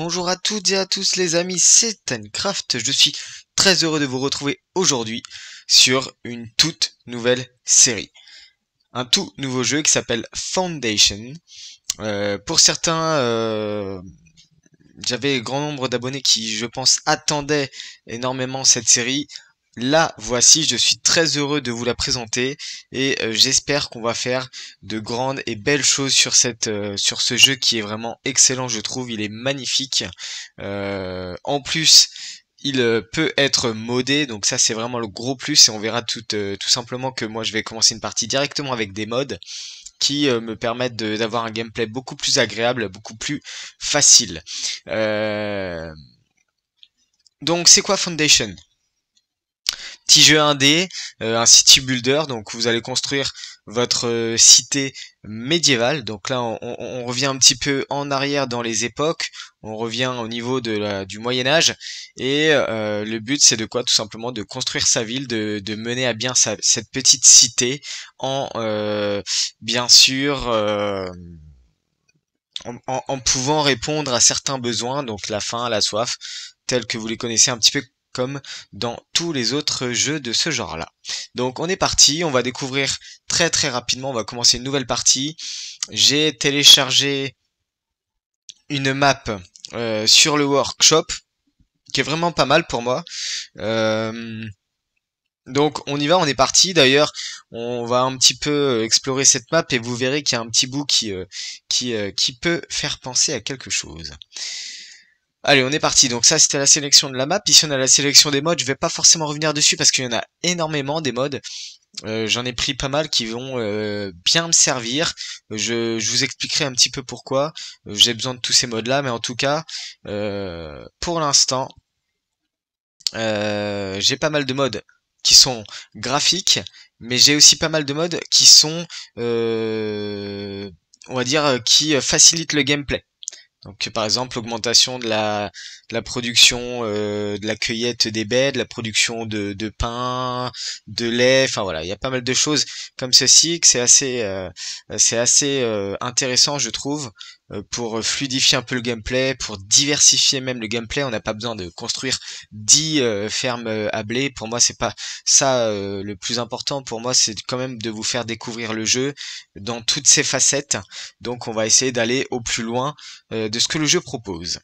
Bonjour à toutes et à tous les amis, c'est Tencraft. Je suis très heureux de vous retrouver aujourd'hui sur une toute nouvelle série. Un tout nouveau jeu qui s'appelle Foundation. Pour certains, j'avais grand nombre d'abonnés qui, je pense, attendaient énormément cette série. La voici, je suis très heureux de vous la présenter et j'espère qu'on va faire de grandes et belles choses sur sur ce jeu qui est vraiment excellent, je trouve. Il est magnifique. En plus, il peut être modé, donc ça c'est vraiment le gros plus et on verra tout simplement que moi je vais commencer une partie directement avec des mods qui me permettent d'avoir un gameplay beaucoup plus agréable, beaucoup plus facile. Euh, donc c'est quoi Foundation? Petit jeu indé, un city builder, donc vous allez construire votre cité médiévale. Donc là, on revient un petit peu en arrière dans les époques, on revient au niveau du Moyen Âge, et le but c'est de quoi? Tout simplement de construire sa ville, de mener à bien cette petite cité en bien sûr en pouvant répondre à certains besoins, donc la faim, la soif, tels que vous les connaissez un petit peu comme dans tous les autres jeux de ce genre-là. Donc on est parti, on va découvrir très rapidement, on va commencer une nouvelle partie. J'ai téléchargé une map sur le workshop, qui est vraiment pas mal pour moi. Donc on y va, on est parti. D'ailleurs, on va un petit peu explorer cette map et vous verrez qu'il y a un petit bout qui peut faire penser à quelque chose. Allez, on est parti. Donc ça, c'était la sélection de la map. Ici, on a la sélection des modes. Je vais pas forcément revenir dessus parce qu'il y en a énormément des modes. J'en ai pris pas mal qui vont bien me servir. Je vous expliquerai un petit peu pourquoi j'ai besoin de tous ces modes-là. Mais en tout cas, pour l'instant, j'ai pas mal de modes qui sont graphiques, mais j'ai aussi pas mal de modes qui sont, on va dire, qui facilitent le gameplay. Donc par exemple augmentation de la production, de la cueillette des baies, de la production de pain, de lait, enfin voilà, il y a pas mal de choses comme ceci que c'est assez intéressant je trouve pour fluidifier un peu le gameplay, pour diversifier même le gameplay. On n'a pas besoin de construire 10 fermes à blé. Pour moi c'est pas ça le plus important. Pour moi c'est quand même de vous faire découvrir le jeu dans toutes ses facettes. Donc on va essayer d'aller au plus loin de ce que le jeu propose.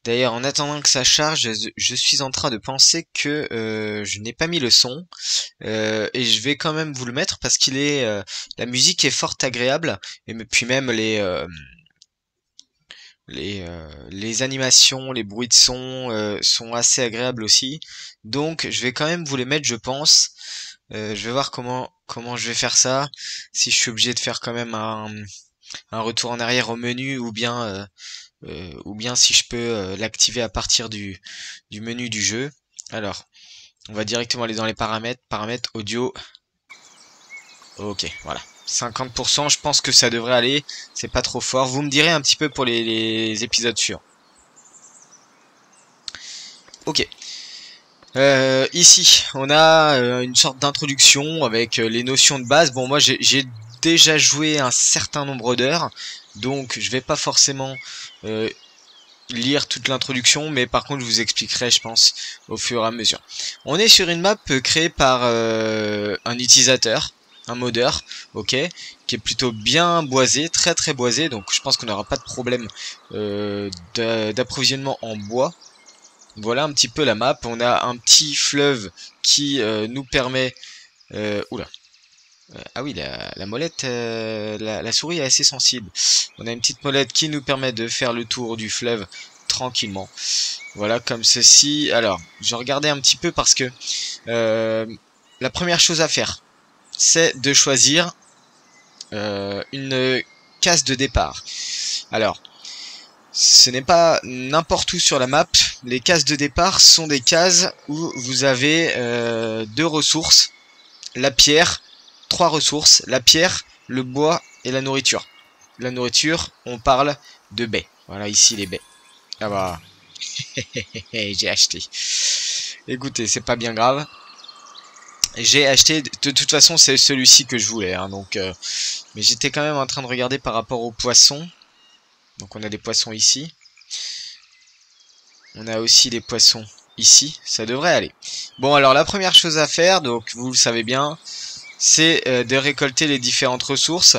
D'ailleurs, en attendant que ça charge, je suis en train de penser que je n'ai pas mis le son et je vais quand même vous le mettre parce qu'il est la musique est fort agréable et puis même les animations, les bruits de son sont assez agréables aussi. Donc, je vais quand même vous les mettre, je pense. Je vais voir comment je vais faire ça. Si je suis obligé de faire quand même un retour en arrière au menu ou bien si je peux l'activer à partir du menu du jeu. Alors, on va directement aller dans les paramètres audio. Ok, voilà. 50%, je pense que ça devrait aller. C'est pas trop fort. Vous me direz un petit peu pour les épisodes suivants. Ok. Ici, on a une sorte d'introduction avec les notions de base. Bon, moi, j'ai déjà joué un certain nombre d'heures, donc je vais pas forcément lire toute l'introduction, mais par contre, je vous expliquerai, je pense, au fur et à mesure. On est sur une map créée par un utilisateur, un modeur, ok, qui est plutôt bien boisé, très boisé, donc je pense qu'on n'aura pas de problème d'approvisionnement en bois. Voilà un petit peu la map. On a un petit fleuve qui nous permet... oula. Ah oui, la molette, la souris est assez sensible. On a une petite molette qui nous permet de faire le tour du fleuve tranquillement. Voilà, comme ceci. Alors, je regardais un petit peu parce que la première chose à faire, c'est de choisir une case de départ. Alors, ce n'est pas n'importe où sur la map. Les cases de départ sont des cases où vous avez deux ressources. La pierre, trois ressources. La pierre, le bois et la nourriture. La nourriture, on parle de baies. Voilà ici les baies. Ah bah, j'ai acheté. Écoutez, c'est pas bien grave. J'ai acheté, de toute façon c'est celui-ci que je voulais. Hein, donc, mais j'étais quand même en train de regarder par rapport aux poissons. Donc on a des poissons ici. On a aussi des poissons ici, ça devrait aller. Bon, alors la première chose à faire, donc vous le savez bien, c'est de récolter les différentes ressources.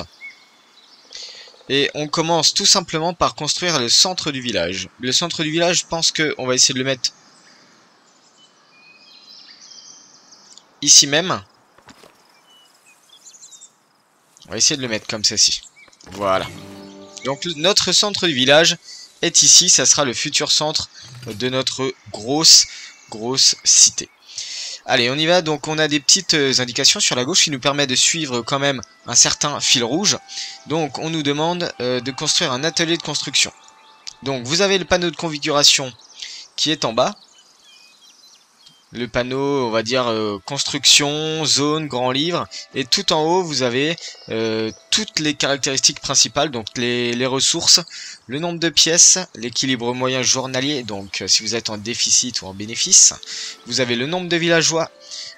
Et on commence tout simplement par construire le centre du village. Le centre du village, je pense qu'on va essayer de le mettre ici même. On va essayer de le mettre comme ceci. Voilà. Donc notre centre du village est ici. Ça sera le futur centre de notre grosse cité. Allez, on y va. Donc on a des petites indications sur la gauche qui nous permettent de suivre quand même un certain fil rouge. Donc on nous demande de construire un atelier de construction. Donc vous avez le panneau de configuration qui est en bas. Le panneau, on va dire, construction, zone, grand livre. Et tout en haut, vous avez toutes les caractéristiques principales, donc les ressources, le nombre de pièces, l'équilibre moyen journalier, donc si vous êtes en déficit ou en bénéfice. Vous avez le nombre de villageois,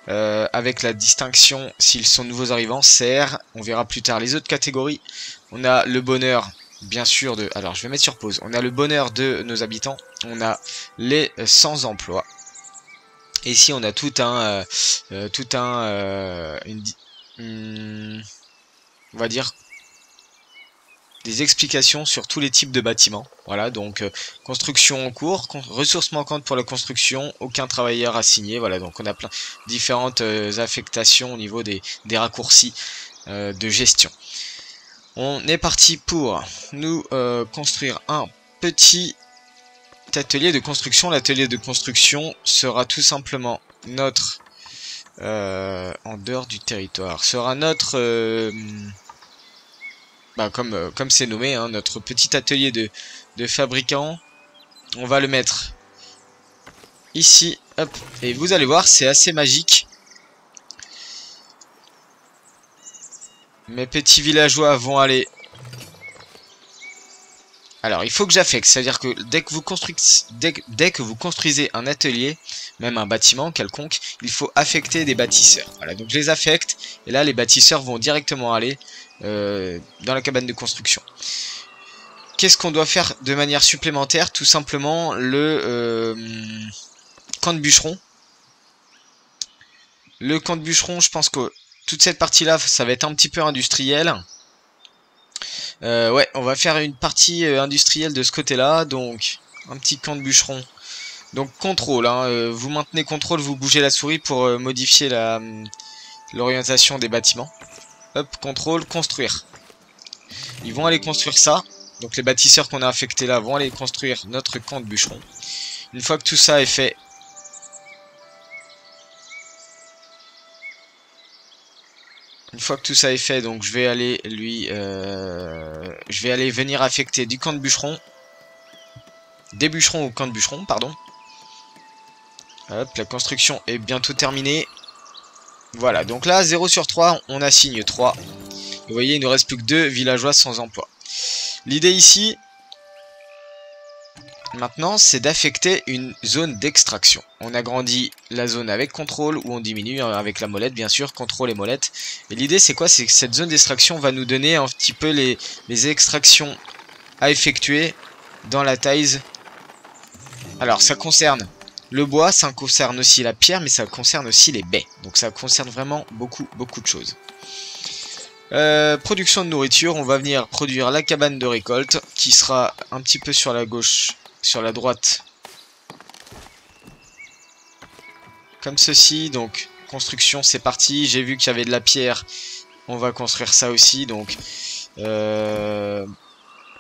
avec la distinction s'ils sont nouveaux arrivants, CR. On verra plus tard les autres catégories. On a le bonheur, bien sûr, de... Alors, je vais mettre sur pause. On a le bonheur de nos habitants. On a les sans emploi. Et ici on a on va dire des explications sur tous les types de bâtiments. Voilà, donc construction en cours, ressources manquantes pour la construction, aucun travailleur assigné. Voilà, donc on a plein différentes affectations au niveau des raccourcis de gestion. On est parti pour nous construire un petit atelier de construction. L'atelier de construction sera tout simplement notre en dehors du territoire, sera notre comme c'est nommé, hein, notre petit atelier de fabricant. On va le mettre ici, hop, et vous allez voir, c'est assez magique. Mes petits villageois vont aller... Alors, il faut que j'affecte, c'est-à-dire que dès que vous construisez un atelier, même un bâtiment quelconque, il faut affecter des bâtisseurs. Voilà, donc je les affecte, et là les bâtisseurs vont directement aller dans la cabane de construction. Qu'est-ce qu'on doit faire de manière supplémentaire? Tout simplement le camp de bûcheron. Le camp de bûcheron, je pense que toute cette partie-là, ça va être un petit peu industriel. Ouais, on va faire une partie industrielle de ce côté-là, donc un petit camp de bûcheron. Donc contrôle, hein, vous maintenez contrôle, vous bougez la souris pour modifier l'orientation des bâtiments. Hop, contrôle, construire. Ils vont aller construire ça. Donc les bâtisseurs qu'on a affectés là vont aller construire notre camp de bûcheron. Une fois que tout ça est fait, donc je vais aller venir affecter du camp de bûcheron, des bûcherons au camp de bûcheron, pardon. Hop, la construction est bientôt terminée. Voilà, donc là 0 sur 3, on assigne 3. Vous voyez, il ne reste plus que 2 villageois sans emploi. L'idée ici, maintenant, c'est d'affecter une zone d'extraction. On agrandit la zone avec contrôle ou on diminue avec la molette, bien sûr, contrôle et molette. Et l'idée, c'est quoi? C'est que cette zone d'extraction va nous donner un petit peu les extractions à effectuer dans la taille. Alors, ça concerne le bois, ça concerne aussi la pierre, mais ça concerne aussi les baies. Donc, ça concerne vraiment beaucoup de choses. Production de nourriture, on va venir produire la cabane de récolte, qui sera un petit peu sur la gauche, sur la droite, comme ceci. Donc construction, c'est parti. J'ai vu qu'il y avait de la pierre, on va construire ça aussi. Donc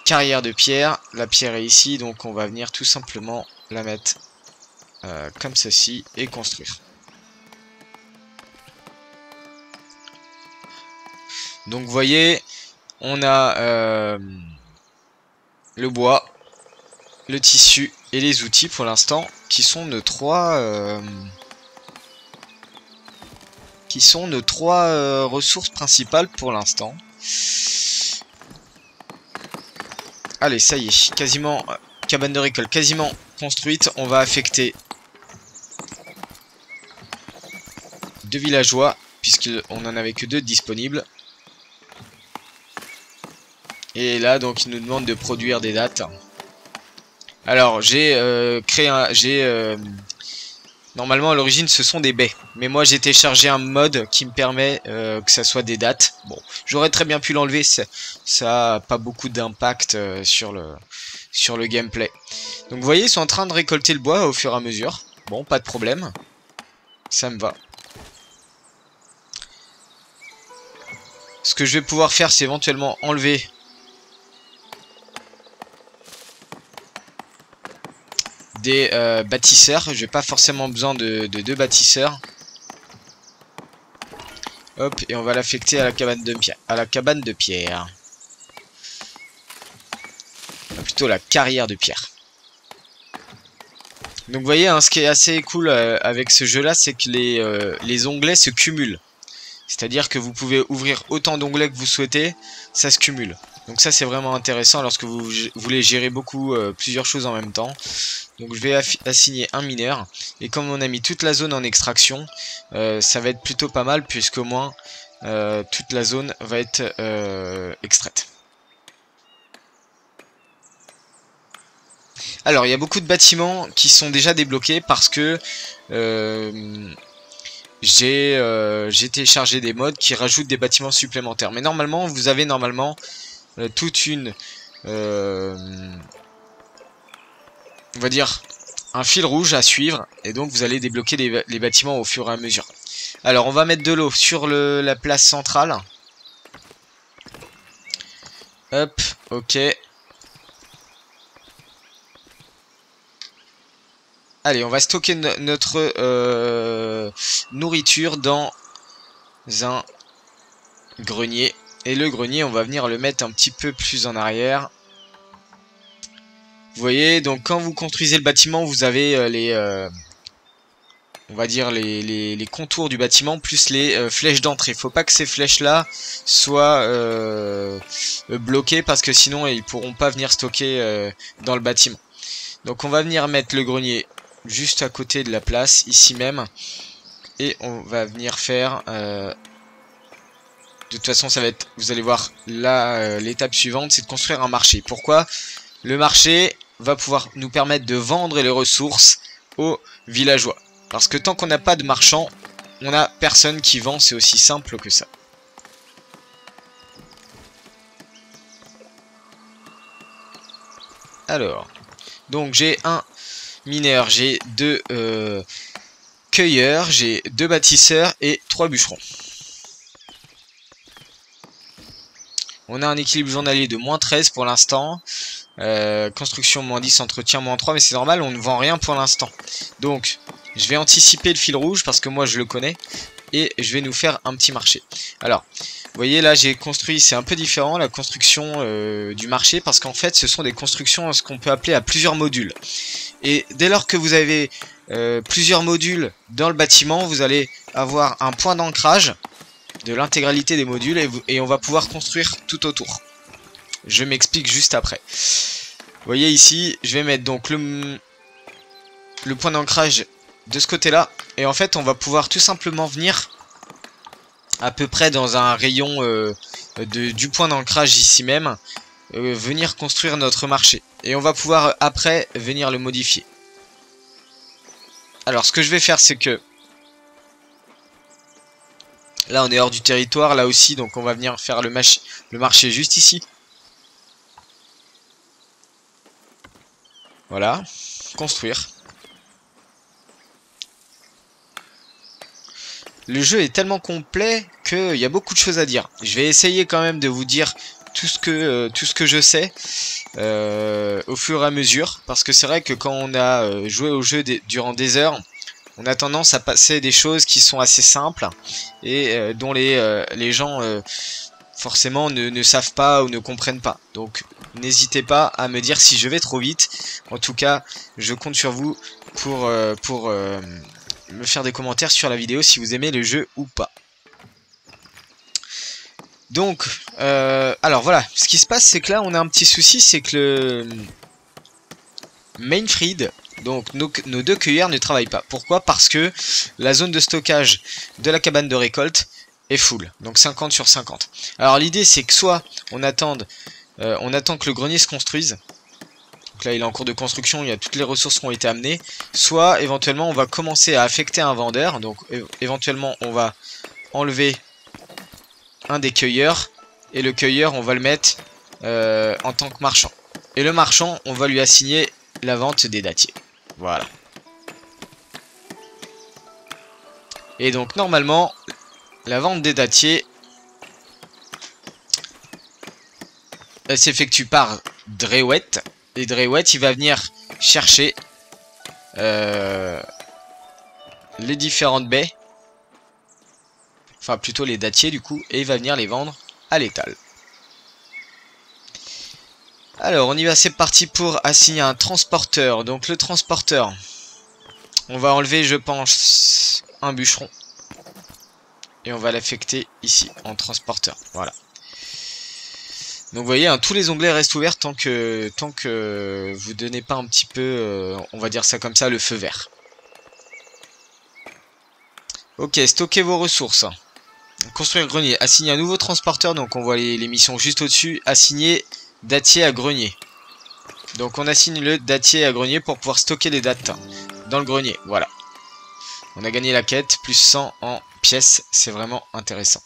carrière de pierre, la pierre est ici, donc on va venir tout simplement la mettre comme ceci et construire. Donc vous voyez, on a le bois, le tissu et les outils pour l'instant, qui sont nos trois ressources principales pour l'instant. Allez, ça y est, quasiment cabane de récolte quasiment construite. On va affecter 2 villageois puisqu'on n'en avait que 2 disponibles. Et là, donc, il nous demande de produire des dates. Alors, j'ai créé un... Normalement, à l'origine, ce sont des baies. Mais moi, j'ai téléchargé un mode qui me permet que ça soit des dates. Bon, j'aurais très bien pu l'enlever. Ça a pas beaucoup d'impact sur le gameplay. Donc, vous voyez, ils sont en train de récolter le bois au fur et à mesure. Bon, pas de problème. Ça me va. Ce que je vais pouvoir faire, c'est éventuellement enlever des bâtisseurs. Je n'ai pas forcément besoin de deux bâtisseurs. Hop, et on va l'affecter à la cabane de pierre. Plutôt la carrière de pierre. Donc vous voyez, hein, ce qui est assez cool avec ce jeu là, c'est que les onglets se cumulent. C'est-à-dire que vous pouvez ouvrir autant d'onglets que vous souhaitez, ça se cumule. Donc ça c'est vraiment intéressant lorsque vous voulez gérer plusieurs choses en même temps. Donc je vais assigner un mineur. Et comme on a mis toute la zone en extraction, ça va être plutôt pas mal puisqu'au moins toute la zone va être extraite. Alors il y a beaucoup de bâtiments qui sont déjà débloqués parce que j'ai téléchargé des mods qui rajoutent des bâtiments supplémentaires. Mais normalement, vous avez toute une... on va dire un fil rouge à suivre. Et donc vous allez débloquer les bâtiments au fur et à mesure. Alors on va mettre de l'eau sur la place centrale. Hop, ok. Allez, on va stocker notre nourriture dans un grenier. Et le grenier, on va venir le mettre un petit peu plus en arrière. Vous voyez, donc quand vous construisez le bâtiment, vous avez on va dire les contours du bâtiment plus les flèches d'entrée. Faut pas que ces flèches-là soient bloquées parce que sinon ils pourront pas venir stocker dans le bâtiment. Donc on va venir mettre le grenier juste à côté de la place, ici même. Et on va venir faire... de toute façon, ça va être... Vous allez voir, là, l'étape suivante, c'est de construire un marché. Pourquoi? Le marché va pouvoir nous permettre de vendre les ressources aux villageois. Parce que tant qu'on n'a pas de marchand, on n'a personne qui vend, c'est aussi simple que ça. Alors, donc j'ai un mineur, j'ai deux cueilleurs, j'ai deux bâtisseurs et 3 bûcherons. On a un équilibre journalier de -13 pour l'instant. Construction -10, entretien -3, mais c'est normal, on ne vend rien pour l'instant. Donc, je vais anticiper le fil rouge parce que moi je le connais. Et je vais nous faire un petit marché. Alors, vous voyez là j'ai construit, c'est un peu différent la construction du marché. Parce qu'en fait ce sont des constructions, ce qu'on peut appeler à plusieurs modules. Et dès lors que vous avez plusieurs modules dans le bâtiment, vous allez avoir un point d'ancrage de l'intégralité des modules et on va pouvoir construire tout autour. Je m'explique juste après. Vous voyez ici, je vais mettre donc le point d'ancrage de ce côté-là. Et en fait, on va pouvoir tout simplement venir à peu près dans un rayon du point d'ancrage ici même, venir construire notre marché. Et on va pouvoir après venir le modifier. Alors, ce que je vais faire, c'est que là, on est hors du territoire, là aussi, donc on va venir faire le marché juste ici. Voilà, construire. Le jeu est tellement complet qu'il y a beaucoup de choses à dire. Je vais essayer quand même de vous dire tout ce que je sais au fur et à mesure. Parce que c'est vrai que quand on a joué au jeu durant des heures, on a tendance à passer des choses qui sont assez simples et dont les gens forcément ne savent pas ou ne comprennent pas. Donc n'hésitez pas à me dire si je vais trop vite. En tout cas, je compte sur vous pour me faire des commentaires sur la vidéo si vous aimez le jeu ou pas. Donc, alors voilà, ce qui se passe c'est que là on a un petit souci, c'est que le Mainfried, donc nos deux cueilleurs ne travaillent pas. Pourquoi? Parce que la zone de stockage de la cabane de récolte est full, donc 50 sur 50. Alors l'idée c'est que soit on attend que le grenier se construise. Donc là il est en cours de construction, il y a toutes les ressources qui ont été amenées. Soit éventuellement on va commencer à affecter un vendeur. Donc éventuellement on va enlever un des cueilleurs. Et le cueilleur on va le mettre en tant que marchand. Et le marchand on va lui assigner la vente des dattiers. Voilà. Et donc normalement la vente des dattiers elle s'effectue par Drewet. Et Drewet il va venir chercher les différentes baies. Enfin plutôt les dattiers du coup. Et il va venir les vendre à l'étal. Alors on y va, c'est parti pour assigner un transporteur. Donc le transporteur, on va enlever je pense un bûcheron. Et on va l'affecter ici en transporteur. Voilà. Donc vous voyez, hein, tous les onglets restent ouverts tant que vous donnez pas un petit peu, on va dire ça comme ça, le feu vert. Ok, stockez vos ressources. Construire grenier, assigner un nouveau transporteur, donc on voit les missions juste au-dessus. Assigner dattier à grenier. Donc on assigne le dattier à grenier pour pouvoir stocker les dattes dans le grenier, voilà. On a gagné la quête, plus 100 en pièces, c'est vraiment intéressant.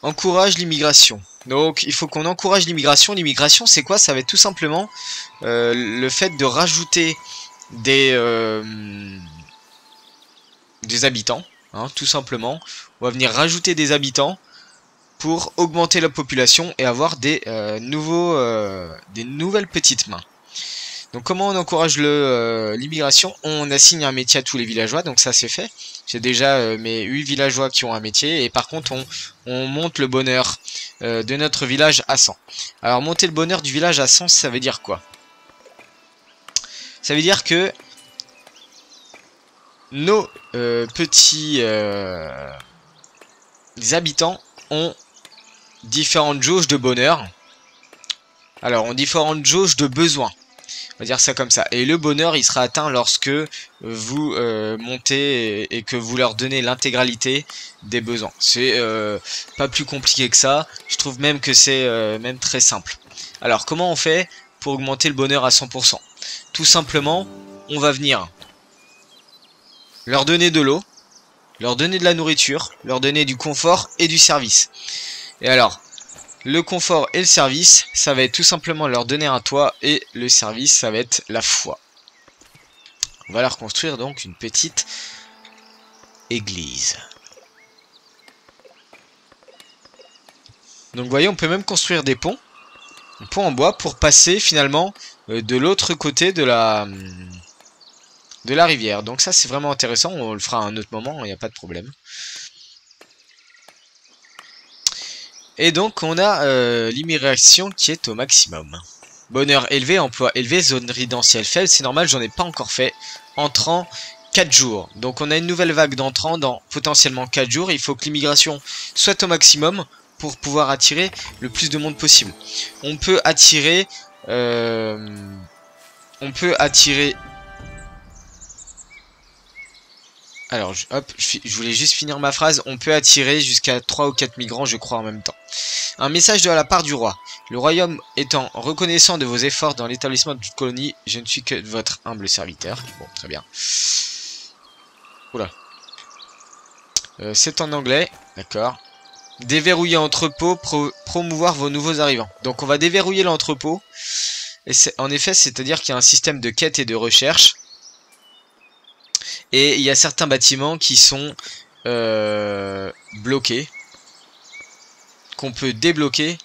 Encourage l'immigration. Donc il faut qu'on encourage l'immigration. L'immigration c'est quoi? Ça va être tout simplement le fait de rajouter des habitants. Hein, tout simplement. On va venir rajouter des habitants pour augmenter la population et avoir des nouvelles petites mains. Donc comment on encourage l'immigration? On assigne un métier à tous les villageois, donc ça c'est fait. J'ai déjà mes 8 villageois qui ont un métier, et par contre on monte le bonheur de notre village à 100. Alors monter le bonheur du village à 100, ça veut dire quoi? Ça veut dire que nos petits habitants ont différentes jauges de bonheur. Alors ont différentes jauges de besoin. On va dire ça comme ça. Et le bonheur, il sera atteint lorsque vous montez et que vous leur donnez l'intégralité des besoins. C'est pas plus compliqué que ça. Je trouve même que c'est même très simple. Alors, comment on fait pour augmenter le bonheur à 100%? Tout simplement, on va venir leur donner de l'eau, leur donner de la nourriture, leur donner du confort et du service. Et alors, le confort et le service, ça va être tout simplement leur donner un toit, et le service, ça va être la foi. On va leur construire donc une petite église. Donc vous voyez, on peut même construire des ponts en bois pour passer finalement de l'autre côté de la rivière. Donc ça c'est vraiment intéressant, on le fera à un autre moment, il n'y a pas de problème. Et donc on a l'immigration qui est au maximum. Bonheur élevé, emploi élevé, zone résidentielle faible, c'est normal, j'en ai pas encore fait. Entrant 4 jours. Donc on a une nouvelle vague d'entrants dans potentiellement 4 jours. Il faut que l'immigration soit au maximum pour pouvoir attirer le plus de monde possible. On peut attirer... Alors, hop, je voulais juste finir ma phrase. On peut attirer jusqu'à 3 ou 4 migrants, je crois, en même temps. Un message de la part du roi. Le royaume étant reconnaissant de vos efforts dans l'établissement de toute colonie, je ne suis que votre humble serviteur. Bon, très bien. Oula. C'est en anglais, d'accord. Déverrouiller entrepôt, promouvoir vos nouveaux arrivants. Donc, on va déverrouiller l'entrepôt. Et en effet, c'est-à-dire qu'il y a un système de quête et de recherche. Et il y a certains bâtiments qui sont bloqués, qu'on peut débloquer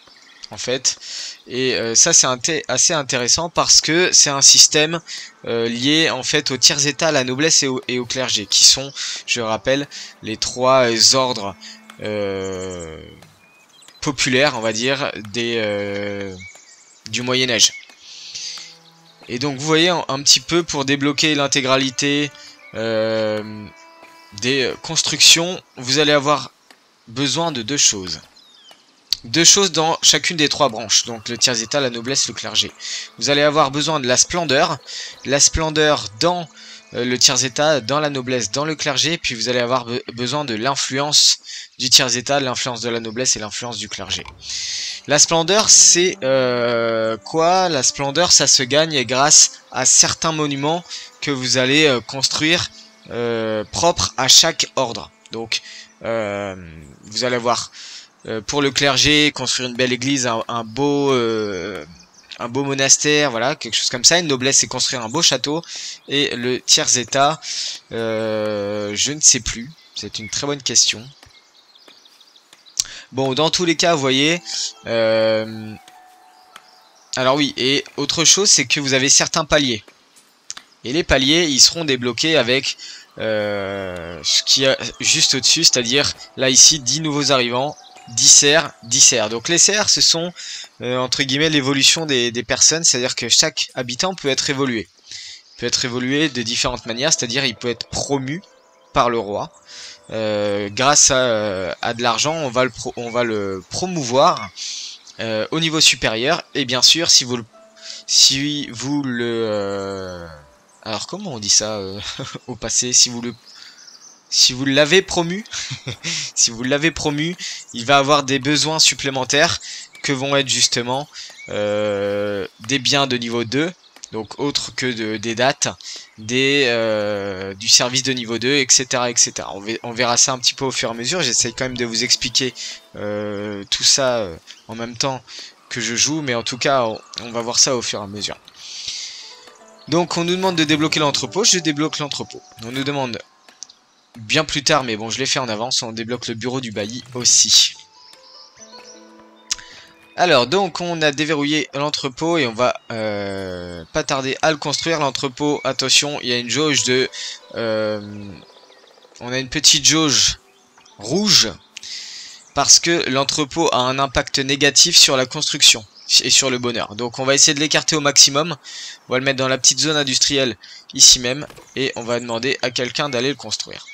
en fait. Et ça c'est assez intéressant parce que c'est un système lié en fait aux tiers états, à la noblesse et au clergé, qui sont, je rappelle, les 3 ordres populaires, on va dire, du Moyen-Âge. Et donc vous voyez un petit peu, pour débloquer l'intégralité des constructions, vous allez avoir besoin de 2 choses. 2 choses dans chacune des 3 branches, donc le tiers état, la noblesse, le clergé. Vous allez avoir besoin de la splendeur dans le tiers-état dans la noblesse, dans le clergé, puis vous allez avoir besoin de l'influence du tiers-état, l'influence de la noblesse et l'influence du clergé. La splendeur, c'est quoi? La splendeur, ça se gagne grâce à certains monuments que vous allez construire propres à chaque ordre. Donc, vous allez avoir pour le clergé, construire une belle église, un beau monastère, voilà, quelque chose comme ça. Une noblesse, c'est construire un beau château. Et le tiers-état, je ne sais plus. C'est une très bonne question. Bon, dans tous les cas, vous voyez... alors oui, et autre chose, c'est que vous avez certains paliers. Et les paliers, ils seront débloqués avec ce qu'il y a juste au-dessus, c'est-à-dire, là, ici, 10 nouveaux arrivants. 10 serfs, 10 serfs. Donc les serfs, ce sont entre guillemets l'évolution des personnes, c'est-à-dire que chaque habitant peut être évolué. Il peut être évolué de différentes manières, c'est-à-dire il peut être promu par le roi. Grâce à de l'argent, on va le promouvoir au niveau supérieur. Et bien sûr, si vous le alors comment on dit ça au passé, si vous l'avez promu, si vous l'avez promu, il va avoir des besoins supplémentaires que vont être justement des biens de niveau 2, donc autres que des dates, du service de niveau 2, etc. etc. On verra ça un petit peu au fur et à mesure. J'essaie quand même de vous expliquer tout ça en même temps que je joue, mais en tout cas, on va voir ça au fur et à mesure. Donc on nous demande de débloquer l'entrepôt, je débloque l'entrepôt. On nous demande... bien plus tard, mais bon, je l'ai fait en avance, on débloque le bureau du bailli aussi. Alors, donc, on a déverrouillé l'entrepôt et on va pas tarder à le construire. L'entrepôt, attention, il y a une jauge de... on a une petite jauge rouge parce que l'entrepôt a un impact négatif sur la construction et sur le bonheur. Donc, on va essayer de l'écarter au maximum. On va le mettre dans la petite zone industrielle ici même et on va demander à quelqu'un d'aller le construire.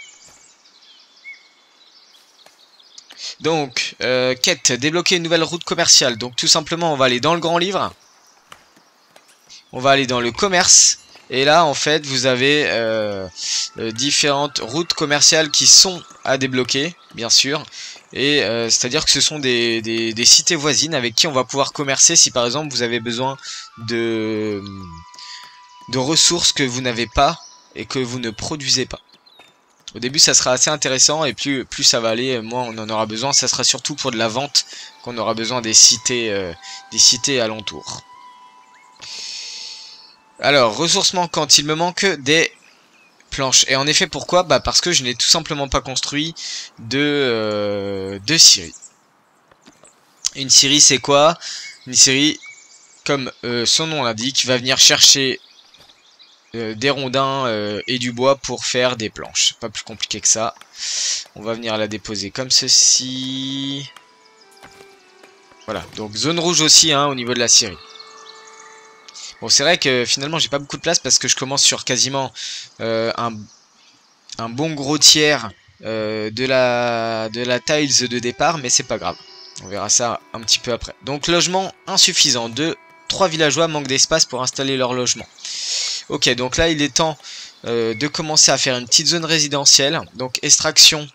Donc, quête, débloquer une nouvelle route commerciale. Donc tout simplement, on va aller dans le grand livre. On va aller dans le commerce. Et là, en fait, vous avez différentes routes commerciales qui sont à débloquer, bien sûr. Et c'est-à-dire que ce sont des cités voisines avec qui on va pouvoir commercer si par exemple vous avez besoin de ressources que vous n'avez pas et que vous ne produisez pas. Au début ça sera assez intéressant et plus ça va aller, moins on en aura besoin. Ça sera surtout pour de la vente qu'on aura besoin des cités alentours. Alors, ressources manquantes, il me manque des planches. Et en effet, pourquoi? Bah parce que je n'ai tout simplement pas construit de scierie. Une scierie c'est quoi? Une scierie, comme son nom l'indique, va venir chercher des rondins et du bois pour faire des planches. Pas plus compliqué que ça. On va venir la déposer comme ceci. Voilà, donc zone rouge aussi hein, au niveau de la scierie. Bon, c'est vrai que finalement j'ai pas beaucoup de place parce que je commence sur quasiment un bon gros tiers de la tiles de départ, mais c'est pas grave. On verra ça un petit peu après. Donc logement insuffisant. 3 villageois manquent d'espace pour installer leur logement. Ok, donc là il est temps de commencer à faire une petite zone résidentielle. Donc extraction,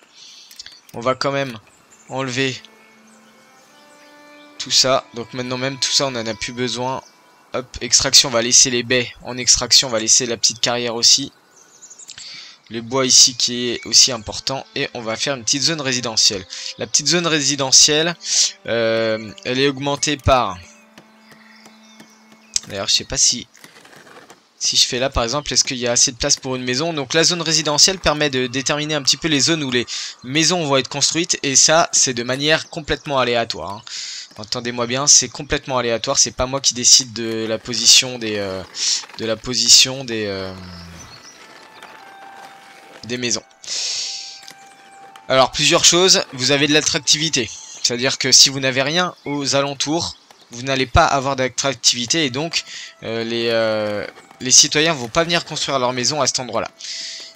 on va quand même enlever tout ça. Donc maintenant même tout ça on en a plus besoin. Hop, extraction, on va laisser les baies en extraction, on va laisser la petite carrière aussi. Le bois ici qui est aussi important. Et on va faire une petite zone résidentielle. La petite zone résidentielle, elle est augmentée par... D'ailleurs, je sais pas si je fais là par exemple, est-ce qu'il y a assez de place pour une maison? Donc la zone résidentielle permet de déterminer un petit peu les zones où les maisons vont être construites. Et ça, c'est de manière complètement aléatoire. Hein. Entendez-moi bien, c'est complètement aléatoire. C'est pas moi qui décide de la position des maisons. Alors plusieurs choses. Vous avez de l'attractivité, c'est-à-dire que si vous n'avez rien aux alentours, vous n'allez pas avoir d'attractivité et donc les citoyens vont pas venir construire leur maison à cet endroit-là.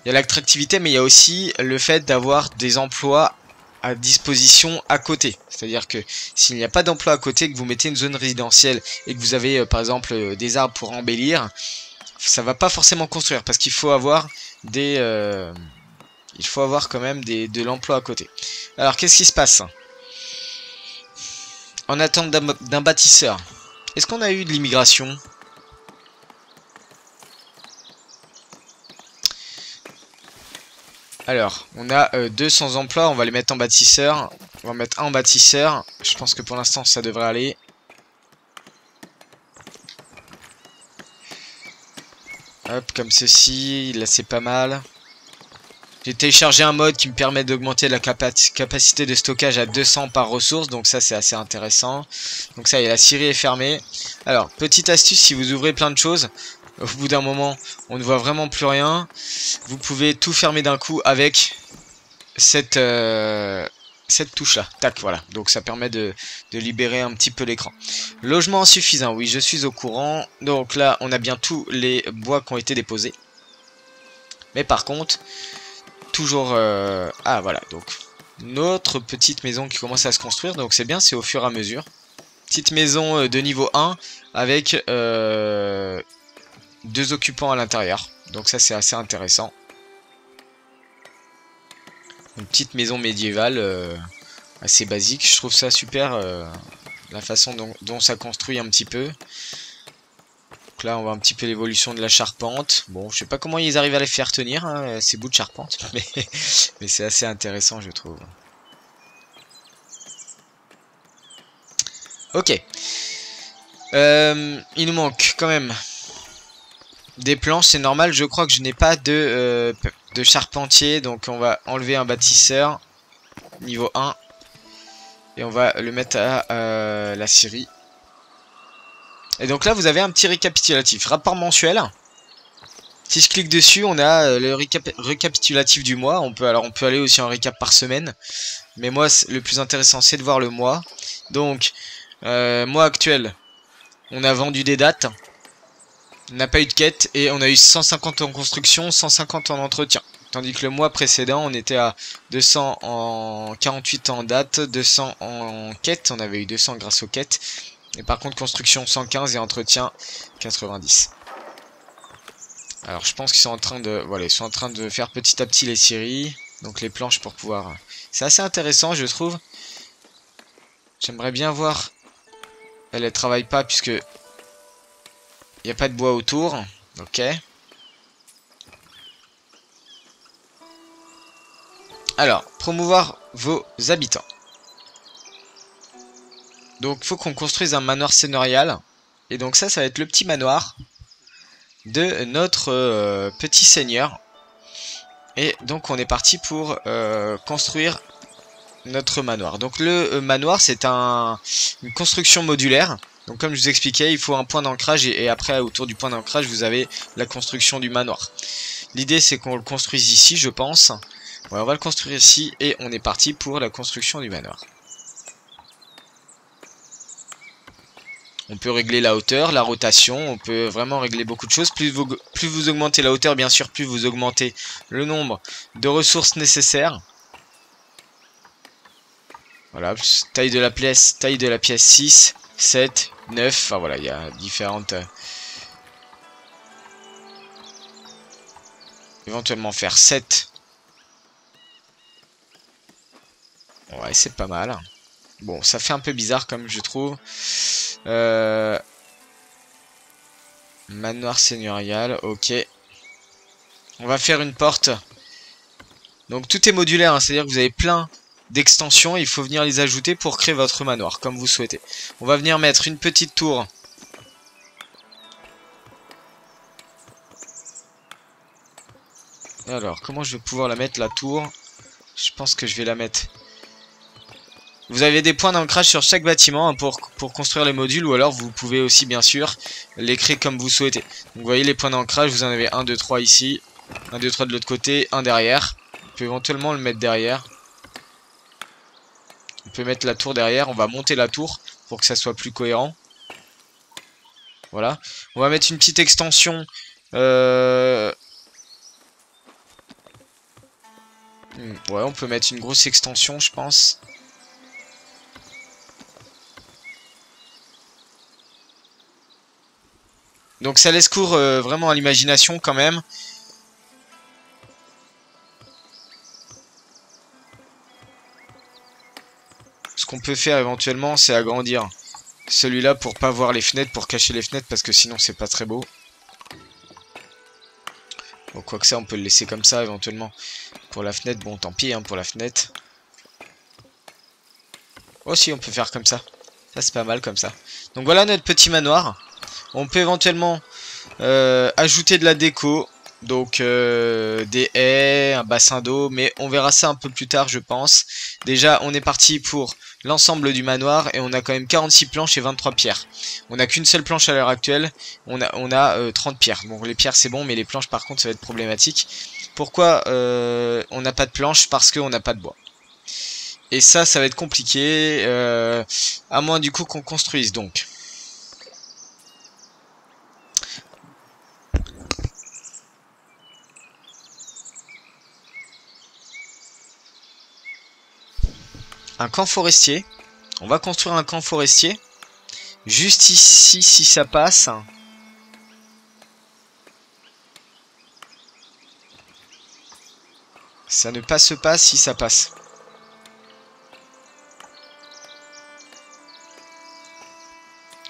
Il y a l'attractivité, mais il y a aussi le fait d'avoir des emplois à disposition à côté. C'est-à-dire que s'il n'y a pas d'emploi à côté, que vous mettez une zone résidentielle et que vous avez par exemple des arbres pour embellir, ça va pas forcément construire parce qu'il faut avoir des il faut avoir quand même de l'emploi à côté. Alors qu'est-ce qui se passe en attente d'un bâtisseur? Est-ce qu'on a eu de l'immigration? Alors, on a 200 emplois, on va les mettre en bâtisseur. On va mettre un en bâtisseur. Je pense que pour l'instant, ça devrait aller. Hop, comme ceci. Là, c'est pas mal. J'ai téléchargé un mode qui me permet d'augmenter la capacité de stockage à 200 par ressource. Donc ça, c'est assez intéressant. Donc ça y est, la scierie est fermée. Alors, petite astuce, si vous ouvrez plein de choses, au bout d'un moment, on ne voit vraiment plus rien. Vous pouvez tout fermer d'un coup avec cette touche-là. Tac, voilà. Donc ça permet de libérer un petit peu l'écran. Logement insuffisant, oui, je suis au courant. Donc là, on a bien tous les bois qui ont été déposés. Mais par contre, toujours... Ah, voilà, donc notre petite maison qui commence à se construire. Donc c'est bien, c'est au fur et à mesure. Petite maison de niveau 1 avec 2 occupants à l'intérieur. Donc ça, c'est assez intéressant. Une petite maison médiévale assez basique. Je trouve ça super, la façon dont ça construit un petit peu. Donc là, on voit un petit peu l'évolution de la charpente. Bon, je sais pas comment ils arrivent à les faire tenir, hein, ces bouts de charpente. Mais c'est assez intéressant, je trouve. Ok. Il nous manque quand même des planches, c'est normal. Je crois que je n'ai pas de charpentier. Donc on va enlever un bâtisseur niveau 1. Et on va le mettre à la scierie. Et donc là, vous avez un petit récapitulatif. Rapport mensuel. Si je clique dessus, on a le récapitulatif du mois. On peut aller aussi en récap par semaine. Mais moi, le plus intéressant, c'est de voir le mois. Donc, mois actuel, on a vendu des dates. On n'a pas eu de quête. Et on a eu 150 en construction, 150 en entretien. Tandis que le mois précédent, on était à 200 en 48 en date, 200 en quête. On avait eu 200 grâce aux quêtes. Et par contre, construction 115 et entretien 90. Alors, je pense qu'ils sont en train de... Voilà, ils sont en train de faire petit à petit les scieries. Donc, les planches pour pouvoir... C'est assez intéressant, je trouve. J'aimerais bien voir... Elle travaille pas puisque... Il n'y a pas de bois autour. Ok. Alors, promouvoir vos habitants. Donc, faut qu'on construise un manoir seigneurial. Et donc ça va être le petit manoir de notre petit seigneur. Et donc, on est parti pour construire notre manoir. Donc, le manoir, c'est une construction modulaire. Donc, comme je vous expliquais, il faut un point d'ancrage. Et après, autour du point d'ancrage, vous avez la construction du manoir. L'idée, c'est qu'on le construise ici, je pense. Ouais, on va le construire ici et on est parti pour la construction du manoir. On peut régler la hauteur, la rotation, on peut vraiment régler beaucoup de choses. Plus vous augmentez la hauteur, bien sûr, plus vous augmentez le nombre de ressources nécessaires. Voilà, taille de la pièce 6, 7, 9, enfin voilà, il y a différentes... Éventuellement faire 7. Ouais, c'est pas mal. Bon, ça fait un peu bizarre comme je trouve. Manoir seigneurial, ok. On va faire une porte. Donc tout est modulaire, hein, c'est-à-dire que vous avez plein d'extensions. Il faut venir les ajouter pour créer votre manoir, comme vous souhaitez. On va venir mettre une petite tour. Alors, comment je vais pouvoir la mettre, la tour? Je pense que je vais la mettre... Vous avez des points d'ancrage sur chaque bâtiment, hein, pour construire les modules, ou alors vous pouvez aussi bien sûr les créer comme vous souhaitez. Donc vous voyez les points d'ancrage, vous en avez 1, 2, 3 ici, 1, 2, 3 de l'autre côté, un derrière. On peut éventuellement le mettre derrière. On peut mettre la tour derrière, on va monter la tour pour que ça soit plus cohérent. Voilà. On va mettre une petite extension. Ouais, on peut mettre une grosse extension, je pense. Donc ça laisse cours vraiment à l'imagination quand même. Ce qu'on peut faire éventuellement, c'est agrandir celui-là pour pas voir les fenêtres, pour cacher les fenêtres, parce que sinon c'est pas très beau. Bon, quoi que ça, on peut le laisser comme ça éventuellement. Pour la fenêtre, bon, tant pis hein, pour la fenêtre. Oh si, on peut faire comme ça. Ça, c'est pas mal comme ça. Donc voilà notre petit manoir. On peut éventuellement ajouter de la déco. Donc des haies, un bassin d'eau. Mais on verra ça un peu plus tard, je pense. Déjà, on est parti pour l'ensemble du manoir. Et on a quand même 46 planches et 23 pierres. On n'a qu'une seule planche à l'heure actuelle. On a 30 pierres. Bon, les pierres, c'est bon. Mais les planches, par contre, ça va être problématique. Pourquoi on n'a pas de planches? Parce qu'on n'a pas de bois. Et ça va être compliqué. À moins du coup qu'on construise donc. Un camp forestier. On va construire un camp forestier. Juste ici si ça passe. Ça ne passe pas si ça passe.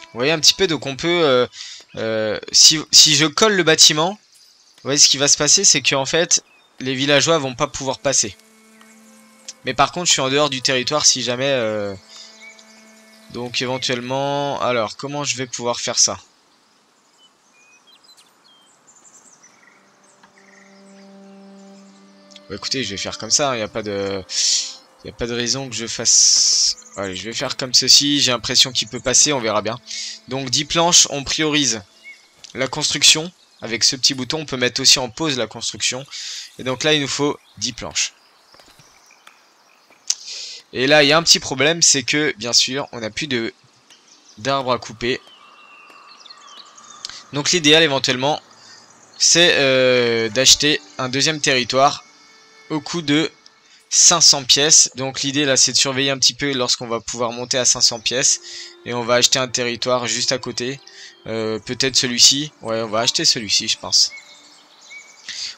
Vous voyez un petit peu, donc on peut... si je colle le bâtiment, vous voyez ce qui va se passer, c'est qu'en fait, les villageois vont pas pouvoir passer. Mais par contre, je suis en dehors du territoire si jamais... Donc éventuellement... Alors, comment je vais pouvoir faire ça? Bah, écoutez, je vais faire comme ça, il n'y a pas de... Il n'y a pas de raison que je fasse... Allez, je vais faire comme ceci, j'ai l'impression qu'il peut passer, on verra bien. Donc 10 planches, on priorise la construction. Avec ce petit bouton, on peut mettre aussi en pause la construction. Et donc là, il nous faut 10 planches. Et là, il y a un petit problème, c'est que, bien sûr, on n'a plus d'arbres à couper. Donc l'idéal, éventuellement, c'est d'acheter un deuxième territoire au coût de 500 pièces. Donc l'idée, là, c'est de surveiller un petit peu lorsqu'on va pouvoir monter à 500 pièces. Et on va acheter un territoire juste à côté. Peut-être celui-ci. Ouais, on va acheter celui-ci, je pense.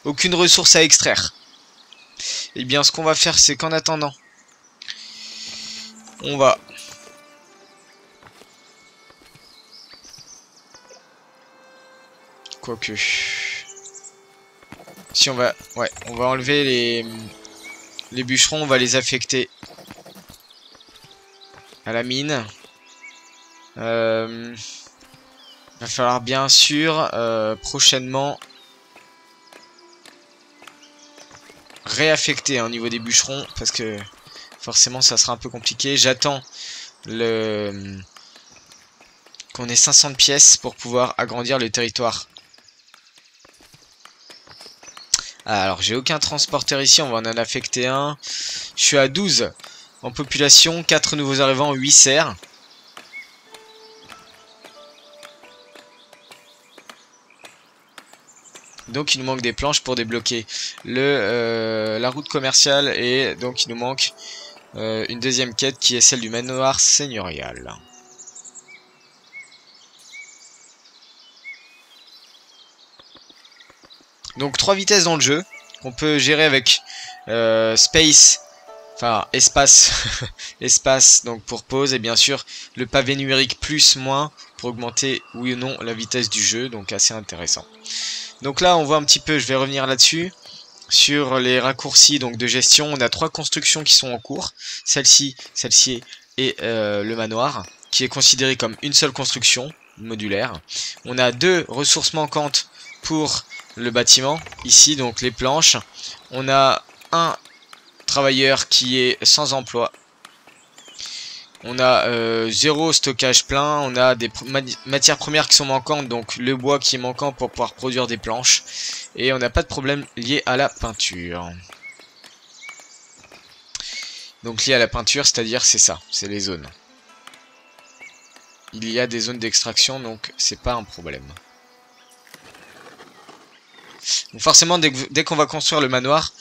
Aucune ressource à extraire. Et bien, ce qu'on va faire, c'est qu'en attendant... On va quoique si on va enlever les bûcherons, on va les affecter à la mine. Va falloir bien sûr prochainement réaffecter au niveau des bûcherons parce que forcément ça sera un peu compliqué. J'attends qu'on ait 500 pièces pour pouvoir agrandir le territoire. Alors j'ai aucun transporteur ici, on va en affecter un. Je suis à 12 en population, 4 nouveaux arrivants, 8 serres. Donc il nous manque des planches pour débloquer la route commerciale et donc il nous manque une deuxième quête qui est celle du manoir seigneurial. Donc 3 vitesses dans le jeu qu'on peut gérer avec space, enfin espace, espace donc pour pause et bien sûr le pavé numérique plus moins pour augmenter oui ou non la vitesse du jeu, donc assez intéressant. Donc là on voit un petit peu, je vais revenir là-dessus. Sur les raccourcis donc de gestion, on a 3 constructions qui sont en cours. Celle-ci et le manoir, qui est considéré comme une seule construction modulaire. On a 2 ressources manquantes pour le bâtiment, ici donc les planches. On a un travailleur qui est sans emploi. On a 0 stockage plein, on a des matières premières qui sont manquantes, donc le bois qui est manquant pour pouvoir produire des planches. Et on n'a pas de problème lié à la peinture. Donc lié à la peinture, c'est-à-dire c'est ça, c'est les zones. Il y a des zones d'extraction, donc c'est pas un problème. Donc forcément, dès qu'on va construire le manoir,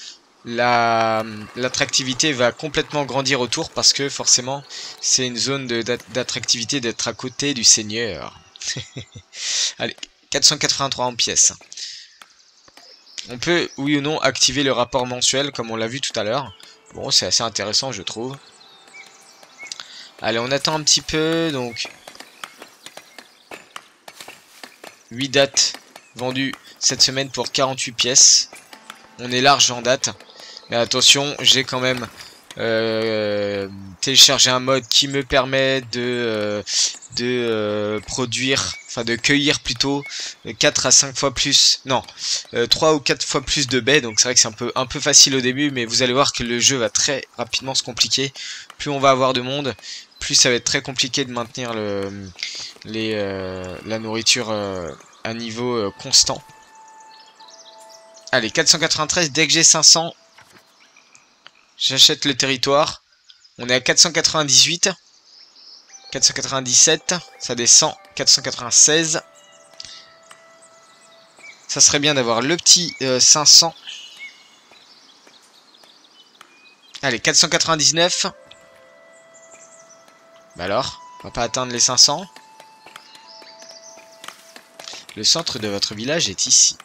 l'attractivité va complètement grandir autour parce que forcément c'est une zone d'attractivité d'être à côté du seigneur. Allez, 483 en pièces. On peut, oui ou non, activer le rapport mensuel, comme on l'a vu tout à l'heure. Bon, c'est assez intéressant, je trouve. Allez, on attend un petit peu, donc... 8 dates vendues cette semaine pour 48 pièces. On est large en date. Mais attention, j'ai quand même téléchargé un mode qui me permet de produire, enfin de cueillir plutôt 4 à 5 fois plus, non, 3 ou 4 fois plus de baies. Donc c'est vrai que c'est un peu facile au début, mais vous allez voir que le jeu va très rapidement se compliquer. Plus on va avoir de monde, plus ça va être très compliqué de maintenir la nourriture à niveau constant. Allez, 493, dès que j'ai 500, j'achète le territoire. On est à 498. 497, ça descend. 496. Ça serait bien d'avoir le petit 500. Allez, 499. Bah alors, on va pas atteindre les 500. Le centre de votre village est ici.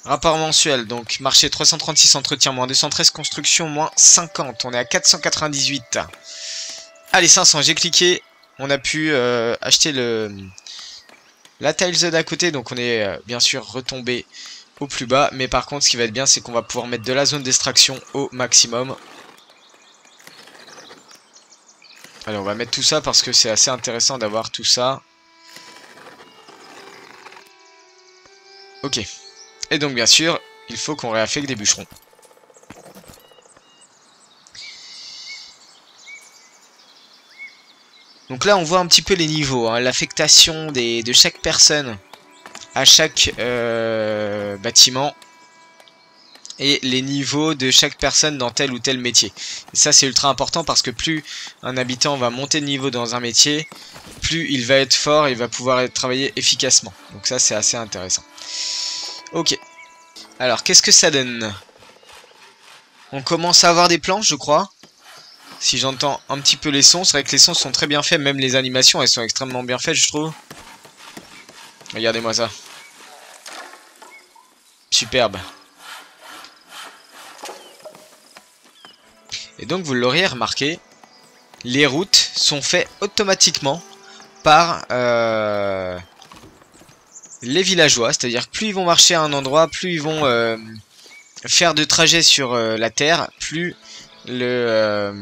Rapport mensuel, donc marché 336, entretien moins 213, construction moins 50. On est à 498. Allez, 500, j'ai cliqué. On a pu acheter la tiles d'à côté, donc on est bien sûr retombé au plus bas. Mais par contre, ce qui va être bien, c'est qu'on va pouvoir mettre de la zone d'extraction au maximum. Allez, on va mettre tout ça parce que c'est assez intéressant d'avoir tout ça. Ok. Et donc bien sûr, il faut qu'on réaffecte des bûcherons. Donc là on voit un petit peu les niveaux, hein, l'affectation de chaque personne à chaque bâtiment. Et les niveaux de chaque personne dans tel ou tel métier. Et ça c'est ultra important parce que plus un habitant va monter de niveau dans un métier, plus il va être fort et il va pouvoir travailler efficacement. Donc ça c'est assez intéressant. Ok. Alors, qu'est-ce que ça donne? On commence à avoir des planches, je crois. Si j'entends un petit peu les sons, c'est vrai que les sons sont très bien faits. Même les animations, elles sont extrêmement bien faites, je trouve. Regardez-moi ça. Superbe. Et donc, vous l'auriez remarqué, les routes sont faites automatiquement par les villageois. C'est-à-dire que plus ils vont marcher à un endroit, plus ils vont... faire de trajet sur la terre, plus le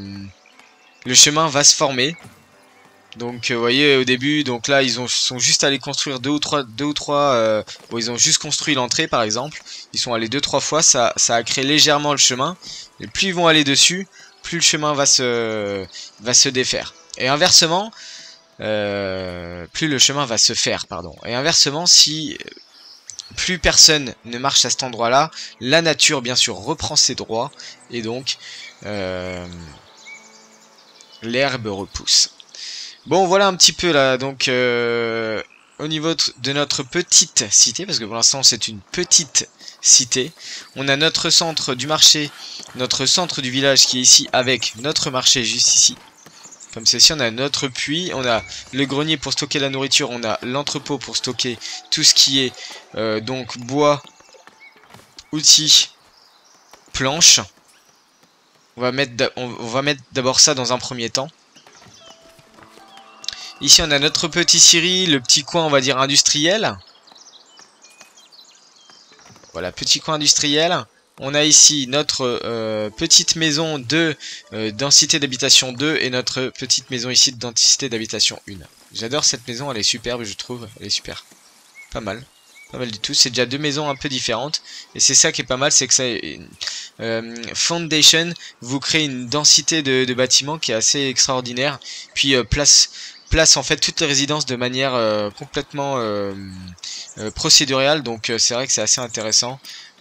chemin va se former. Donc vous voyez au début, donc là ils sont juste allés construire deux ou trois bon, ils ont juste construit l'entrée par exemple. Ils sont allés 2-3 fois, ça a créé légèrement le chemin. Et plus ils vont aller dessus, plus le chemin va se défaire. Et inversement, plus le chemin va se faire, pardon. Et inversement, si plus personne ne marche à cet endroit-là, la nature bien sûr reprend ses droits et donc l'herbe repousse. Bon, voilà un petit peu là, donc au niveau de notre petite cité, parce que pour l'instant c'est une petite cité, on a notre centre du marché, notre centre du village qui est ici avec notre marché juste ici. Comme ceci, on a notre puits, on a le grenier pour stocker la nourriture, on a l'entrepôt pour stocker tout ce qui est donc bois, outils, planches. On va mettre d'abord ça dans un premier temps. Ici, on a notre petit scierie, le petit coin, on va dire, industriel. Voilà, petit coin industriel. On a ici notre petite maison de densité d'habitation 2 et notre petite maison ici de densité d'habitation 1. J'adore cette maison, elle est superbe, je trouve. Elle est super. Pas mal. Pas mal du tout. C'est déjà deux maisons un peu différentes. Et c'est ça qui est pas mal, c'est que ça, Foundation vous crée une densité de bâtiments qui est assez extraordinaire. Puis place en fait toutes les résidences de manière complètement procédurale. Donc c'est vrai que c'est assez intéressant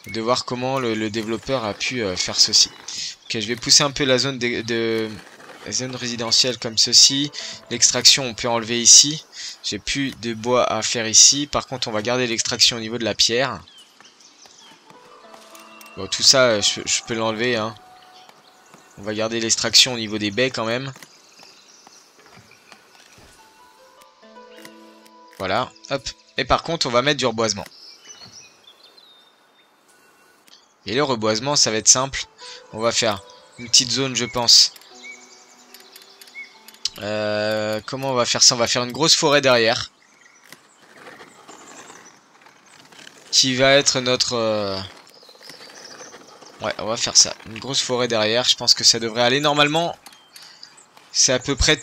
de voir comment le développeur a pu faire ceci. Ok, je vais pousser un peu la zone la zone résidentielle comme ceci. L'extraction on peut enlever ici. J'ai plus de bois à faire ici. Par contre on va garder l'extraction au niveau de la pierre. Bon, tout ça je peux l'enlever, hein. On va garder l'extraction au niveau des baies quand même. Voilà, hop. Et par contre, on va mettre du reboisement. Et le reboisement, ça va être simple. On va faire une petite zone, je pense. Comment on va faire ça? On va faire une grosse forêt derrière. Qui va être notre... Ouais, on va faire ça. Une grosse forêt derrière. Je pense que ça devrait aller. Normalement, c'est à peu près...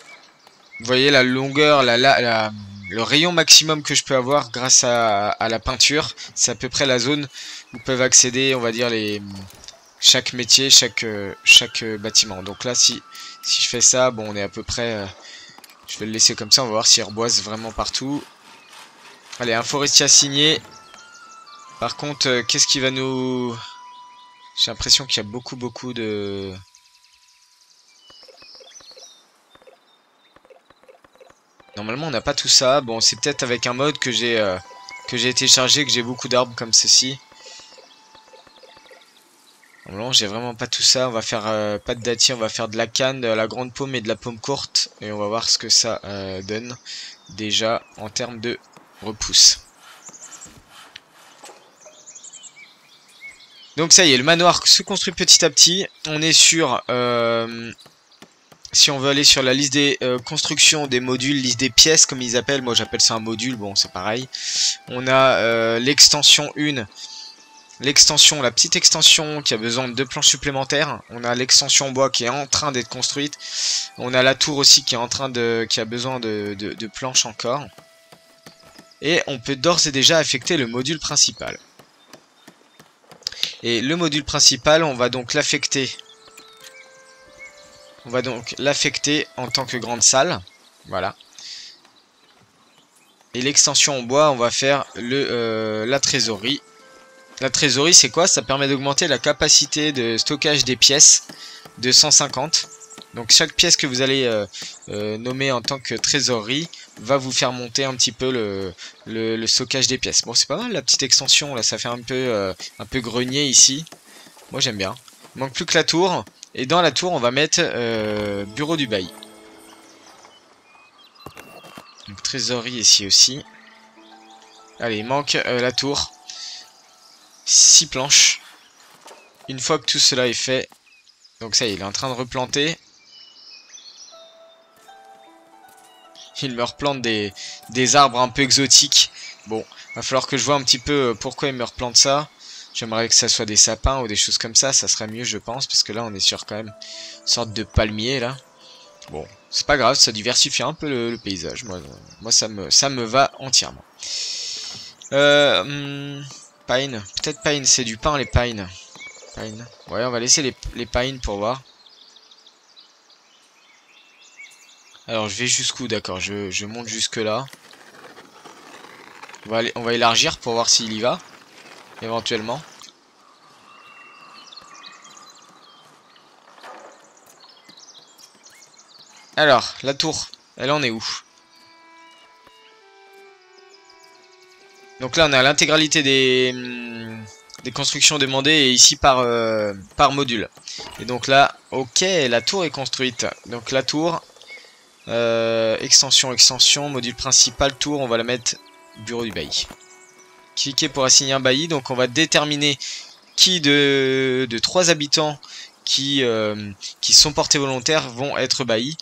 Vous voyez la longueur, le rayon maximum que je peux avoir grâce à la peinture. C'est à peu près la zone où peuvent accéder, on va dire, chaque métier, chaque bâtiment. Donc là, si je fais ça, bon, on est à peu près... je vais le laisser comme ça, on va voir s'il reboise vraiment partout. Allez, un forestier assigné. Par contre, qu'est-ce qui va nous... J'ai l'impression qu'il y a beaucoup de... Normalement, on n'a pas tout ça. Bon, c'est peut-être avec un mode que j'ai téléchargé, que j'ai beaucoup d'arbres comme ceci. Normalement, j'ai vraiment pas tout ça. On va faire pas de dattier, on va faire de la canne, de la grande paume et de la paume courte. Et on va voir ce que ça donne déjà en termes de repousse. Donc ça y est, le manoir se construit petit à petit. On est sur... si on veut aller sur la liste des constructions, des modules, liste des pièces comme ils appellent. Moi j'appelle ça un module, bon c'est pareil. On a l'extension 1. L'extension, la petite extension qui a besoin de 2 planches supplémentaires. On a l'extension bois qui est en train d'être construite. On a la tour aussi qui est qui a besoin de planches encore. Et on peut d'ores et déjà affecter le module principal. Et le module principal, on va donc l'affecter. On va donc l'affecter en tant que grande salle. Voilà. Et l'extension en bois, on va faire la trésorerie. La trésorerie, c'est quoi? Ça permet d'augmenter la capacité de stockage des pièces de 150. Donc chaque pièce que vous allez nommer en tant que trésorerie va vous faire monter un petit peu le stockage des pièces. Bon, c'est pas mal la petite extension là, ça fait un peu grenier ici. Moi j'aime bien. Il manque plus que la tour. Et dans la tour, on va mettre bureau du bail. Donc trésorerie ici aussi. Allez, il manque la tour. 6 planches. Une fois que tout cela est fait, donc ça y est, il est en train de replanter. Il me replante des arbres un peu exotiques. Bon, va falloir que je vois un petit peu pourquoi il me replante ça. J'aimerais que ça soit des sapins ou des choses comme ça serait mieux je pense, parce que là on est sur quand même une sorte de palmier là. Bon, c'est pas grave, ça diversifie un peu le paysage. Moi ça me va entièrement. Pine, peut-être pine, c'est du pain les pines. Pine. Ouais, on va laisser les pines pour voir. Alors je vais jusqu'où? D'accord, je monte jusque là. On va élargir pour voir s'il y va. Éventuellement. Alors, la tour, elle en est où? Donc là on a l'intégralité des constructions demandées et ici par module. Et donc là, ok, la tour est construite. Donc la tour, extension, module principal, tour, on va la mettre bureau du bailli. Cliquez pour assigner un bailli, donc on va déterminer qui de 3 habitants qui sont portés volontaires vont être baillis.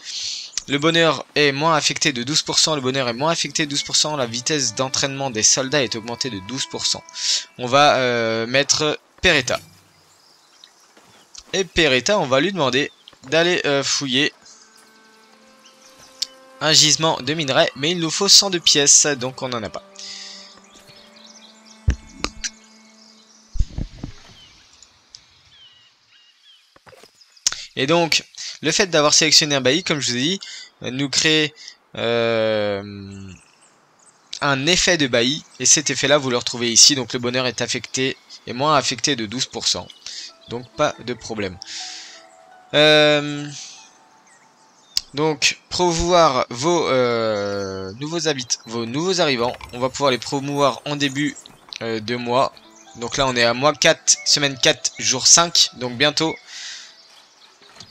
Le bonheur est moins affecté de 12%, le bonheur est moins affecté de 12%, la vitesse d'entraînement des soldats est augmentée de 12%. On va mettre Peretta. Et Peretta, on va lui demander d'aller fouiller un gisement de minerai, mais il nous faut 102 pièces, donc on n'en a pas. Et donc, le fait d'avoir sélectionné un bailli, comme je vous ai dit, nous crée un effet de bailli. Et cet effet-là, vous le retrouvez ici. Donc le bonheur est affecté, est moins affecté de 12%. Donc pas de problème. Donc, promouvoir vos nouveaux arrivants. On va pouvoir les promouvoir en début de mois. Donc là, on est à mois 4, semaine 4, jour 5. Donc bientôt.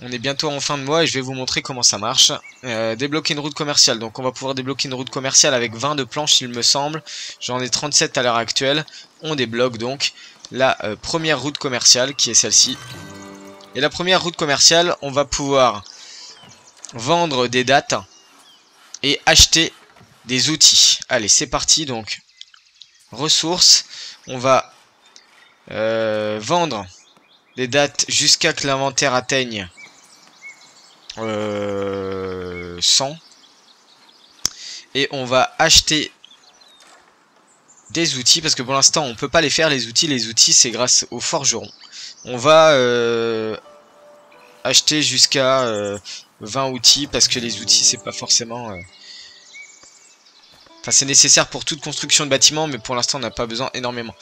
On est bientôt en fin de mois et je vais vous montrer comment ça marche. Débloquer une route commerciale. Donc on va pouvoir débloquer une route commerciale avec 20 de planches, il me semble. J'en ai 37 à l'heure actuelle. On débloque donc la première route commerciale qui est celle-ci. Et la première route commerciale, on va pouvoir vendre des dates et acheter des outils. Allez, c'est parti. Donc, ressources. On va vendre des dates jusqu'à que l'inventaire atteigne 100. Et on va acheter des outils parce que pour l'instant on peut pas les faire les outils. Les outils c'est grâce aux forgerons. On va acheter jusqu'à 20 outils parce que les outils c'est pas forcément... Enfin c'est nécessaire pour toute construction de bâtiment mais pour l'instant on n'a pas besoin énormément.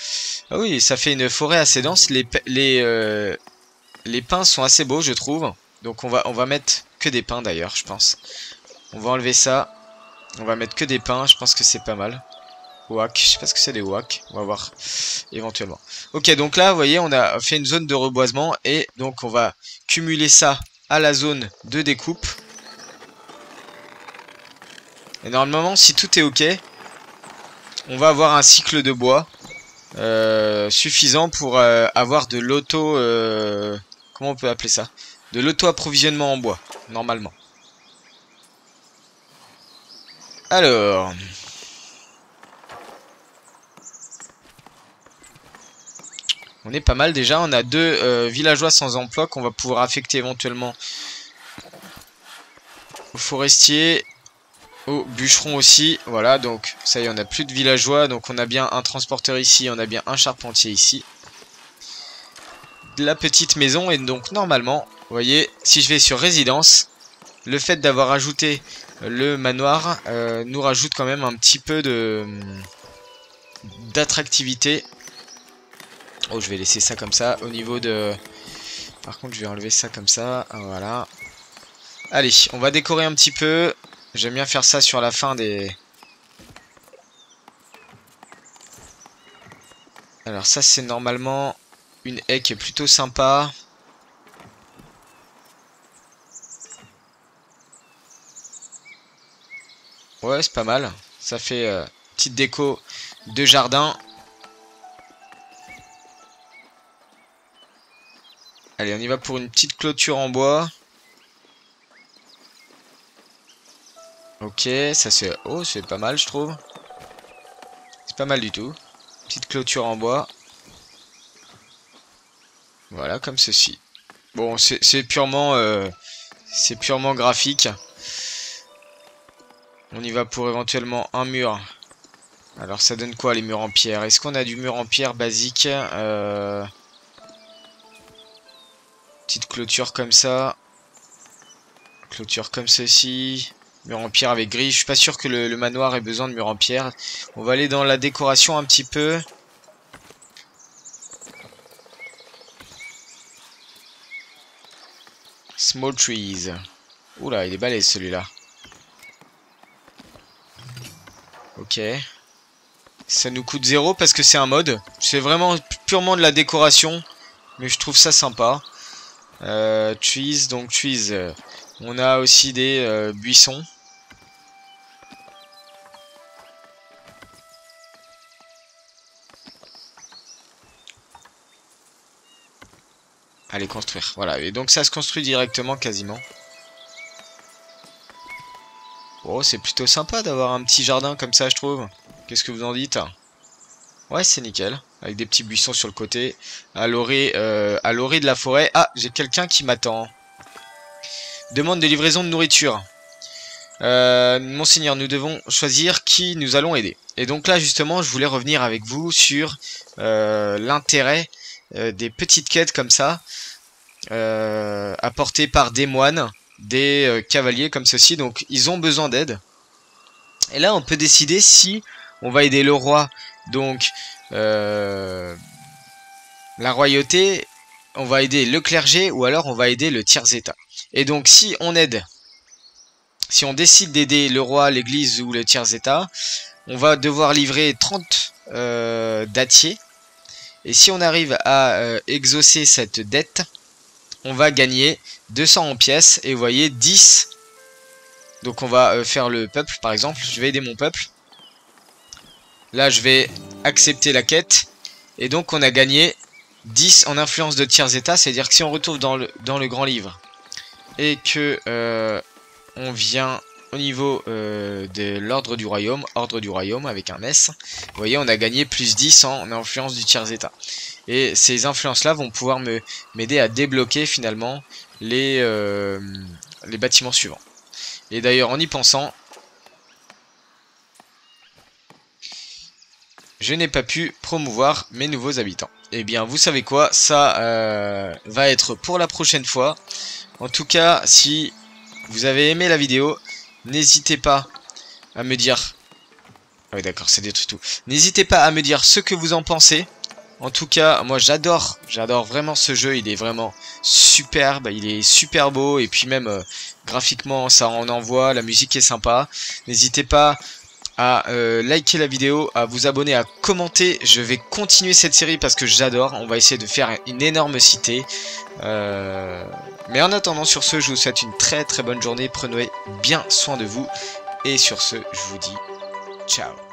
Ah oui, ça fait une forêt assez dense. Les pins sont assez beaux je trouve. Donc on va mettre que des pins d'ailleurs je pense. On va enlever ça. On va mettre que des pins, je pense que c'est pas mal. Wack, je sais pas ce que c'est des wack. On va voir éventuellement. Ok, donc là, vous voyez, on a fait une zone de reboisement. Et donc on va cumuler ça à la zone de découpe. Et normalement, si tout est ok, on va avoir un cycle de bois suffisant pour avoir de l'auto... comment on peut appeler ça? De l'auto-approvisionnement en bois, normalement. Alors... On est pas mal déjà, on a 2 villageois sans emploi qu'on va pouvoir affecter éventuellement aux forestiers, aux bûcherons aussi. Voilà, donc ça y est, on a plus de villageois, donc on a bien un transporteur ici, on a bien un charpentier ici. La petite maison, et donc normalement, vous voyez, si je vais sur résidence, le fait d'avoir ajouté le manoir nous rajoute quand même un petit peu d'attractivité. Oh, je vais laisser ça comme ça. Au niveau de... Par contre, je vais enlever ça comme ça. Voilà. Allez, on va décorer un petit peu. J'aime bien faire ça sur la fin des... Alors ça, c'est normalement une haie qui est plutôt sympa. Ouais, c'est pas mal. Ça fait petite déco de jardin. Allez, on y va pour une petite clôture en bois. Ok, ça c'est... Oh, c'est pas mal, je trouve. C'est pas mal du tout. Petite clôture en bois. Voilà, comme ceci. Bon, c'est purement graphique. On y va pour éventuellement un mur. Alors, ça donne quoi, les murs en pierre? Est-ce qu'on a du mur en pierre basique? Petite clôture comme ça. Clôture comme ceci. Mur en pierre avec grille. Je suis pas sûr que le manoir ait besoin de mur en pierre. On va aller dans la décoration un petit peu. Small trees. Oula, il est balèze celui-là. Ok. Ça nous coûte 0 parce que c'est un mode. C'est vraiment purement de la décoration. Mais je trouve ça sympa. Trees, donc trees. On a aussi des buissons. Allez, construire. Voilà, et donc ça se construit directement quasiment. Oh, c'est plutôt sympa d'avoir un petit jardin comme ça, je trouve. Qu'est-ce que vous en dites? Ouais, c'est nickel. Avec des petits buissons sur le côté. À l'orée de la forêt. Ah, j'ai quelqu'un qui m'attend. Demande de livraison de nourriture. Monseigneur, nous devons choisir qui nous allons aider. Et donc là, justement, je voulais revenir avec vous sur l'intérêt des petites quêtes comme ça. Apportées par des moines, des cavaliers comme ceci. Donc, ils ont besoin d'aide. Et là, on peut décider si on va aider le roi. Donc, la royauté, on va aider le clergé ou alors on va aider le tiers-état. Et donc, si on décide d'aider le roi, l'église ou le tiers-état, on va devoir livrer 30 dattiers. Et si on arrive à exaucer cette dette, on va gagner 200 en pièces. Et vous voyez, 10. Donc on va faire le peuple, par exemple. Je vais aider mon peuple. Là, je vais accepter la quête. Et donc, on a gagné 10 en influence de tiers état. C'est-à-dire que si on retourne dans le grand livre et que on vient au niveau de l'ordre du royaume, ordre du royaume avec un S, vous voyez, on a gagné plus 10 en influence du tiers état. Et ces influences-là vont pouvoir m'aider à débloquer finalement les bâtiments suivants. Et d'ailleurs, en y pensant, je n'ai pas pu promouvoir mes nouveaux habitants. Eh bien, vous savez quoi, ça va être pour la prochaine fois. En tout cas, si vous avez aimé la vidéo, n'hésitez pas à me dire... Ah oui, d'accord, c'est détruit tout. N'hésitez pas à me dire ce que vous en pensez. En tout cas, moi j'adore vraiment ce jeu, il est vraiment superbe, il est super beau, et puis même graphiquement ça en envoie, la musique est sympa. N'hésitez pas à liker la vidéo, à vous abonner, à commenter. Je vais continuer cette série parce que j'adore. On va essayer de faire une énorme cité. Mais en attendant, sur ce, je vous souhaite une très bonne journée. Prenez bien soin de vous. Et sur ce, je vous dis ciao.